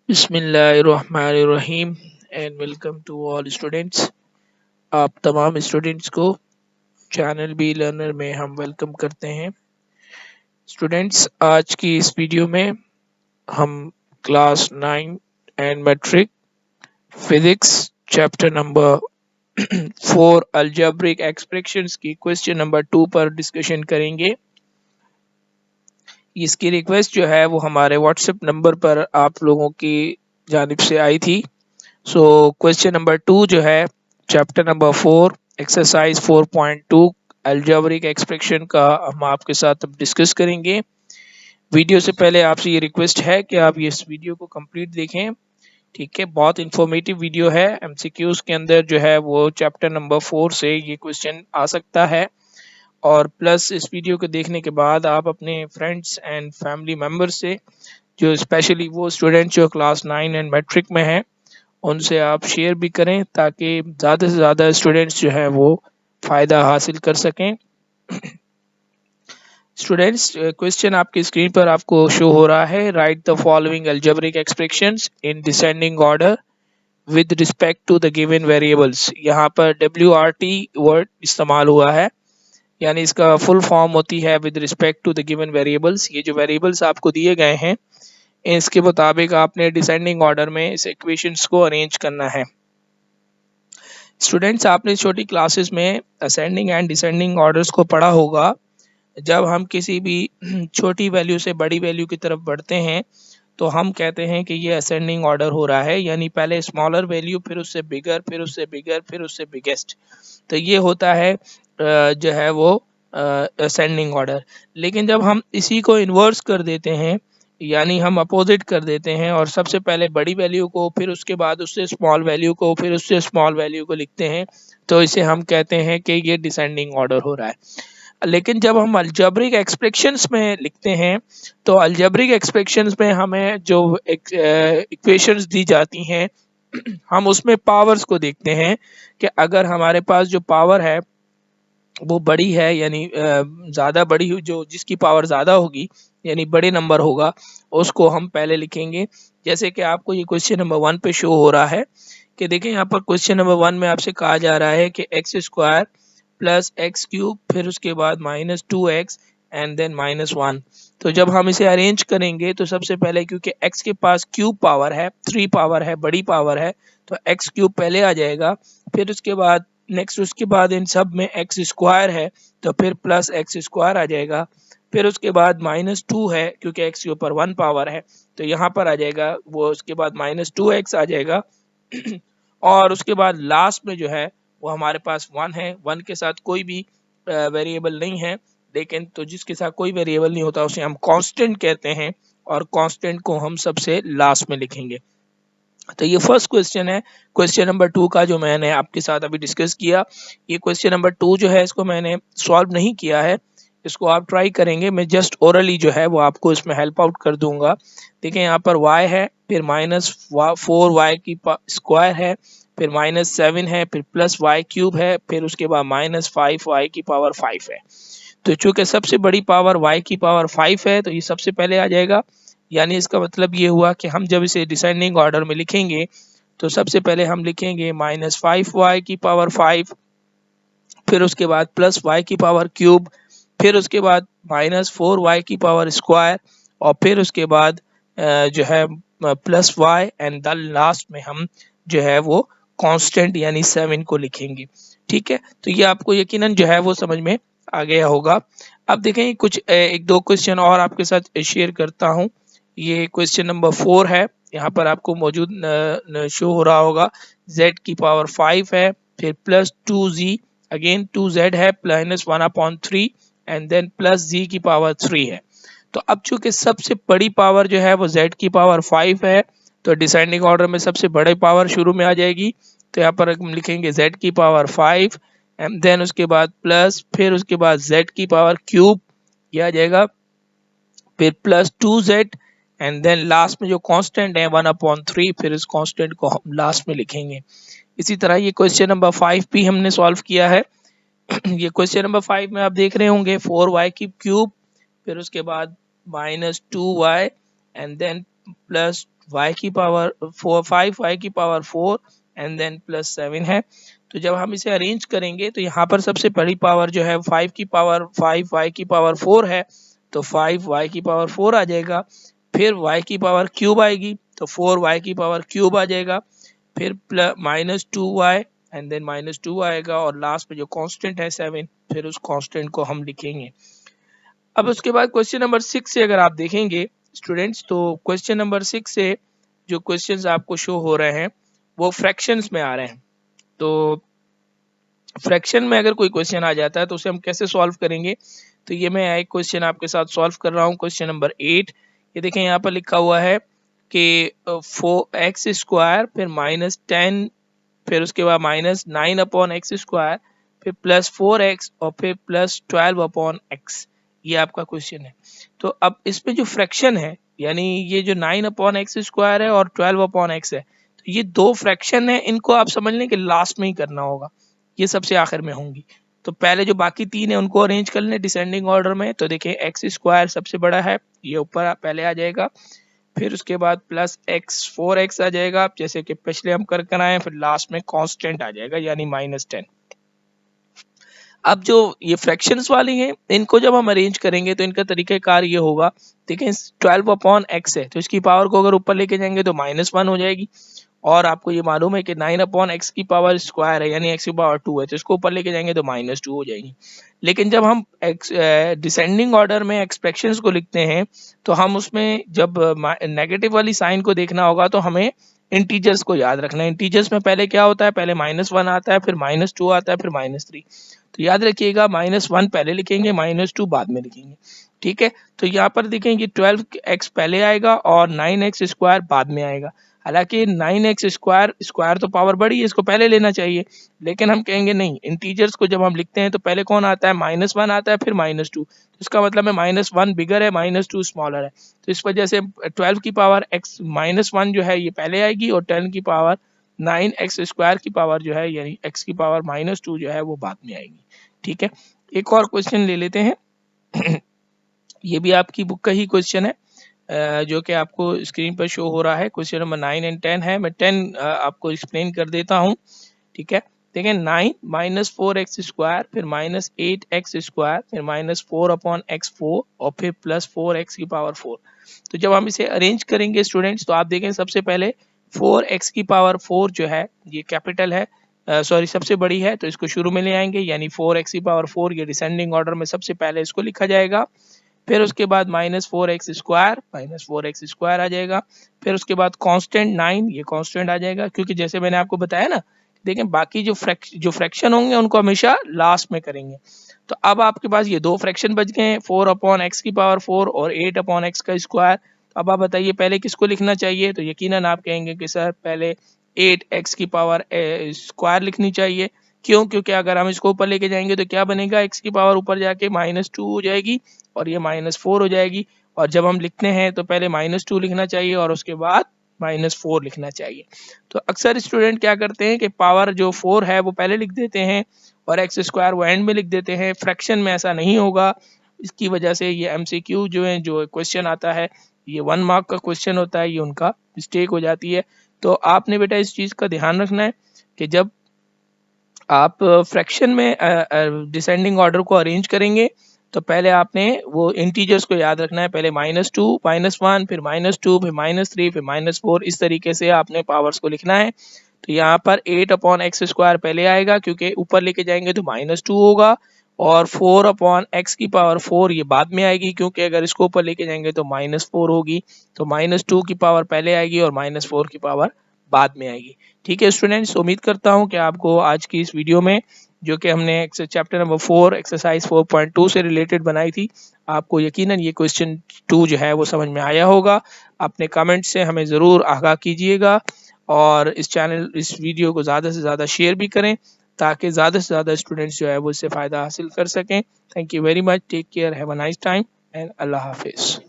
बिस्मिल्लाहिर्रहमानिर्रहीम and welcome to all students. आप तमाम स्टूडेंट्स को चैनल बी लर्नर में हम वेलकम करते हैं। स्टूडेंट्स, आज की इस वीडियो में हम class 9 and matric physics chapter number 4 algebraic expressions की क्वेश्चन नंबर 2 पर डिस्कशन करेंगे। इसकी रिक्वेस्ट जो है वो हमारे व्हाट्सएप नंबर पर आप लोगों की जानिब से आई थी। सो क्वेश्चन नंबर 2 जो है chapter number 4 exercise 4.2 algebraic expression का हम आपके साथ अब डिस्कस करेंगे। वीडियो से पहले आपसे ये रिक्वेस्ट है कि आप इस वीडियो को कंप्लीट देखें। ठीक है, बहुत इंफॉर्मेटिव वीडियो है। एमसीक्यूज के अंदर जो है वो चैप्टर नंबर 4 से ये क्वेश्चन आ सकता है। और प्लस इस वीडियो को देखने के बाद आप अपने फ्रेंड्स एंड फैमिली मेम्बर से, जो स्पेशली वो स्टूडेंट जो क्लास 9 एंड मैट्रिक में हैं, उनसे आप शेयर भी करें ताकि ज़्यादा से ज़्यादा स्टूडेंट्स जो है वो फ़ायदा हासिल कर सकें। स्टूडेंट्स, क्वेश्चन आपकी स्क्रीन पर आपको शो हो रहा है। Write the following algebraic expressions in descending order with respect to the given variables. यहाँ पर WRT वर्ड इस्तेमाल हुआ है, यानी इसका फुल फॉर्म होती है with respect to the given variables. ये जो वेरिएबल्स आपको दिए गए हैं इसके मुताबिक आपने डिसेंडिंग ऑर्डर में इस इक्वेशंस को अरेंज करना है। स्टूडेंट्स, आपने छोटी क्लासेस में असेंडिंग एंड डिसेंडिंग ऑर्डर्स को पढ़ा होगा। जब हम किसी भी छोटी वैल्यू से बड़ी वैल्यू की तरफ बढ़ते हैं तो हम कहते हैं कि ये असेंडिंग ऑर्डर हो रहा है, यानी पहले स्मॉलर वैल्यू, फिर उससे बिगर, फिर उससे बिगर, फिर उससे बिगेस्ट। तो ये होता है जो है वो असेंडिंग ऑर्डर। लेकिन जब हम इसी को इन्वर्स कर देते हैं, यानी हम अपोजिट कर देते हैं और सबसे पहले बड़ी वैल्यू को, फिर उसके बाद उससे स्मॉल वैल्यू को, फिर उससे स्मॉल वैल्यू को लिखते हैं, तो इसे हम कहते हैं कि ये डिसेंडिंग ऑर्डर हो रहा है। लेकिन जब हम अलजेब्रिक एक्सप्रेशंस में लिखते हैं तो अलजेब्रिक एक्सप्रेशंस में हमें जो इक्वेशंस दी जाती हैं हम उसमें पावर्स को देखते हैं कि अगर हमारे पास जो पावर है वो बड़ी है, यानी ज़्यादा बड़ी जो जिसकी पावर ज़्यादा होगी, यानी बड़े नंबर होगा, उसको हम पहले लिखेंगे। जैसे कि आपको ये क्वेश्चन नंबर 1 पे शो हो रहा है कि देखें, यहाँ पर क्वेश्चन नंबर 1 में आपसे कहा जा रहा है कि x² प्लस एक्स क्यूब, फिर उसके बाद -2x एंड देन -1। तो जब हम इसे अरेंज करेंगे तो सबसे पहले, क्योंकि x के पास क्यूब पावर है, 3 पावर है, बड़ी पावर है, तो एक्स क्यूब पहले आ जाएगा। फिर उसके बाद नेक्स्ट, उसके बाद इन सब में x² है तो फिर प्लस x² आ जाएगा। फिर उसके बाद -2 है, क्योंकि x के ऊपर 1 पावर है तो यहाँ पर आ जाएगा वो, उसके बाद -2x आ जाएगा। और उसके बाद लास्ट में जो है वो हमारे पास 1 है। 1 के साथ कोई भी वेरिएबल नहीं है, लेकिन तो जिसके साथ कोई वेरिएबल नहीं होता उसे हम कांस्टेंट कहते हैं, और कांस्टेंट को हम सबसे लास्ट में लिखेंगे। तो ये फर्स्ट क्वेश्चन है, क्वेश्चन नंबर 2 का, जो मैंने आपके साथ अभी डिस्कस किया। ये क्वेश्चन नंबर 2 जो है इसको मैंने सॉल्व नहीं किया है, इसको आप ट्राई करेंगे। मैं जस्ट ओरली जो है वो आपको इसमें हेल्प आउट कर दूंगा। देखिए, यहाँ पर y है, फिर -4y की स्क्वायर है, फिर -7 है, फिर +y³ है, फिर उसके बाद -5y की पावर 5 है। तो चूंकि सबसे बड़ी पावर y की पावर 5 है तो ये सबसे पहले आ जाएगा। यानी इसका मतलब ये हुआ कि हम जब इसे डिसेंडिंग ऑर्डर में लिखेंगे तो सबसे पहले हम लिखेंगे -5y की पावर 5, फिर उसके बाद +y की पावर क्यूब, फिर उसके बाद -4y की पावर स्क्वायर, और फिर उसके बाद जो है +y, एंड द लास्ट में हम जो है वो कांस्टेंट यानी 7 को लिखेंगे। ठीक है, तो ये आपको यकीनन जो है वो समझ में आ गया होगा। अब देखें, कुछ एक दो क्वेश्चन और आपके साथ शेयर करता हूँ। ये क्वेश्चन नंबर 4 है, यहाँ पर आपको मौजूद शो हो रहा होगा z की पावर 5 है, फिर +2z, अगेन 2z है, -1/3 एंड देन +z की पावर 3 है। तो अब चूंकि सबसे बड़ी पावर जो है वो z की पावर 5 है तो डिसेंडिंग ऑर्डर में सबसे बड़ी पावर शुरू में आ जाएगी। तो यहाँ पर हम लिखेंगे z की पावर 5 एंड देन उसके बाद प्लस, फिर उसके बाद z की पावर क्यूब, यह आ जाएगा, फिर +2z, एंड देन लास्ट में जो कांस्टेंट है 1/3, फिर इस कांस्टेंट को हम लास्ट में लिखेंगे। इसी तरह ये क्वेश्चन नंबर 5 भी हमने सॉल्व किया है। ये क्वेश्चन नंबर 5 में आप देख रहे होंगे 4y क्यूब, फिर उसके बाद -2y एंड देन y की पावर 4, 5 y की पावर 4 एंड देन प्लस 7 है। तो जब हम इसे अरेंज करेंगे तो यहाँ पर सबसे बड़ी पावर जो है 5 की पावर 5 y की पावर 4 है, तो 5 y की पावर 4 आ जाएगा। फिर y की पावर क्यूब आएगी तो 4 y की पावर क्यूब आ जाएगा। फिर प्लस -2y एंड देन -2 आएगा और लास्ट में जो कांस्टेंट है 7, फिर उस कांस्टेंट को हम लिखेंगे। अब उसके बाद क्वेश्चन नंबर 6 से अगर आप देखेंगे स्टूडेंट्स, तो क्वेश्चन नंबर 6 से जो क्वेश्चंस आपको शो हो रहे हैं वो फ्रैक्शंस में आ रहे हैं। तो फ्रैक्शन में अगर कोई क्वेश्चन आ जाता है तो उसे हम कैसे सॉल्व करेंगे, तो ये मैं एक क्वेश्चन आपके साथ सॉल्व कर रहा हूँ, क्वेश्चन नंबर 8। ये देखें यहाँ पर लिखा हुआ है कि 4x² फिर -10 फिर उसके बाद -9/x², फिर +4x और फिर +12/x, ये आपका क्वेश्चन है। तो अब इसमें जो फ्रैक्शन है यानी ये जो 9/x² है और 12/x है, तो ये दो फ्रैक्शन है, इनको आप समझ लें कि लास्ट में ही करना होगा, ये सबसे आखिर में होंगी। तो पहले जो बाकी तीन है उनको अरेंज कर लें डिसेंडिंग ऑर्डर में। तो देखिए x² सबसे बड़ा है, ये ऊपर पहले आ जाएगा, फिर उसके बाद +x 4x आ जाएगा जैसे कि पिछले हम कर आए, फिर लास्ट में कांस्टेंट आ जाएगा यानी -10। अब जो ये फ्रैक्शंस वाली हैं इनको जब हम अरेंज करेंगे तो इनका तरीक़ाकार ये होगा, देखें 12/x है तो इसकी पावर को अगर ऊपर लेके जाएंगे तो -1 हो जाएगी, और आपको ये मालूम है कि 9/x की पावर स्क्वायर है यानी x की पावर 2 है, तो इसको ऊपर लेके जाएंगे तो -2 हो जाएगी। लेकिन जब हम डिसेंडिंग ऑर्डर में एक्सप्रेशंस को लिखते हैं तो हम उसमें जब नेगेटिव वाली साइन को देखना होगा तो हमें इंटीजर्स को याद रखना है। इंटीजर्स में पहले क्या होता है, पहले -1 आता है, फिर -2 आता है, फिर -3। तो याद रखिएगा -1 पहले लिखेंगे, -2 बाद में लिखेंगे, ठीक है। तो यहाँ पर देखेंगे 12x पहले आएगा और 9x² बाद में आएगा। हालांकि 9x² स्क्वायर तो पावर बड़ी है, इसको पहले लेना चाहिए, लेकिन हम कहेंगे नहीं, इंटीजर्स को जब हम लिखते हैं तो पहले कौन आता है, -1 आता है, फिर -2। तो इसका मतलब है -1 बिगर है, -2 स्मॉलर है। तो इस वजह से 12 की पावर x -1 जो है ये पहले आएगी और 10 की पावर 9x² की पावर जो है यानी x की पावर -2 जो है वो बाद में आएगी, ठीक है। एक और क्वेश्चन ले लेते हैं ये भी आपकी बुक का ही क्वेश्चन है, जो कि आपको स्क्रीन पर शो हो रहा है। क्वेश्चन नंबर 9 एंड 10 है, मैं 10 आपको एक्सप्लेन कर देता हूँ, ठीक है। देखें 9 -4x² फिर -8x² फिर -4/x4 और फिर +4x की पावर 4। तो जब हम इसे अरेंज करेंगे स्टूडेंट्स तो आप देखें सबसे पहले 4x की पावर 4 जो है ये कैपिटल है, सॉरी सबसे बड़ी है, तो इसको शुरू में ले आएंगे यानी 4x की पावर 4 ये डिसेंडिंग ऑर्डर में सबसे पहले इसको लिखा जाएगा। फिर उसके बाद -4x² आ जाएगा। फिर उसके बाद कांस्टेंट 9 ये कांस्टेंट आ जाएगा, क्योंकि जैसे मैंने आपको बताया ना, देखें बाकी जो फ्रैक्शन होंगे उनको हमेशा लास्ट में करेंगे। तो अब आपके पास ये दो फ्रैक्शन बच गए हैं, 4/x की पावर 4 और 8/x का स्क्वायर। अब आप बताइए पहले किसको लिखना चाहिए, तो यकीनन आप कहेंगे कि सर पहले 8x की पावर स्क्वायर लिखनी चाहिए। क्यों? क्योंकि अगर हम इसको ऊपर लेके जाएंगे तो क्या बनेगा, x की पावर ऊपर जाके -2 हो जाएगी और ये -4 हो जाएगी, और जब हम लिखते हैं तो पहले -2 लिखना चाहिए और उसके बाद -4 लिखना चाहिए। तो अक्सर स्टूडेंट क्या करते हैं कि पावर जो 4 है वो पहले लिख देते हैं और x² वो एंड में लिख देते हैं। फ्रैक्शन में ऐसा नहीं होगा, इसकी वजह से ये MCQ जो है जो क्वेश्चन आता है ये 1 मार्क का क्वेश्चन होता है, ये उनका मिस्टेक हो जाती है। तो आपने बेटा इस चीज़ का ध्यान रखना है कि जब आप फ्रैक्शन में डिसेंडिंग ऑर्डर को अरेंज करेंगे तो पहले आपने वो इंटीजर्स को याद रखना है, पहले -2 -1 फिर -2 फिर -3 फिर -4, इस तरीके से आपने पावर्स को लिखना है। तो यहाँ पर 8/x² पहले आएगा क्योंकि ऊपर लेके जाएंगे तो -2 होगा, और 4/x की पावर 4 ये बाद में आएगी क्योंकि अगर इसको ऊपर लेके जाएंगे तो -4 होगी। तो -2 की पावर पहले आएगी और -4 की पावर बाद में आएगी, ठीक है स्टूडेंट्स। उम्मीद करता हूँ कि आपको आज की इस वीडियो में जो कि हमने चैप्टर नंबर 4 एक्सरसाइज 4.2 से रिलेटेड बनाई थी, आपको यकीनन ये क्वेश्चन 2 जो है वो समझ में आया होगा। अपने कमेंट से हमें ज़रूर आगाह कीजिएगा और इस वीडियो को ज़्यादा से ज़्यादा शेयर भी करें ताकि ज़्यादा से ज़्यादा स्टूडेंट्स जो है वो इससे फ़ायदा हासिल कर सकें। Thank you very much, take care, have a nice time and अल्लाह हाफिज़।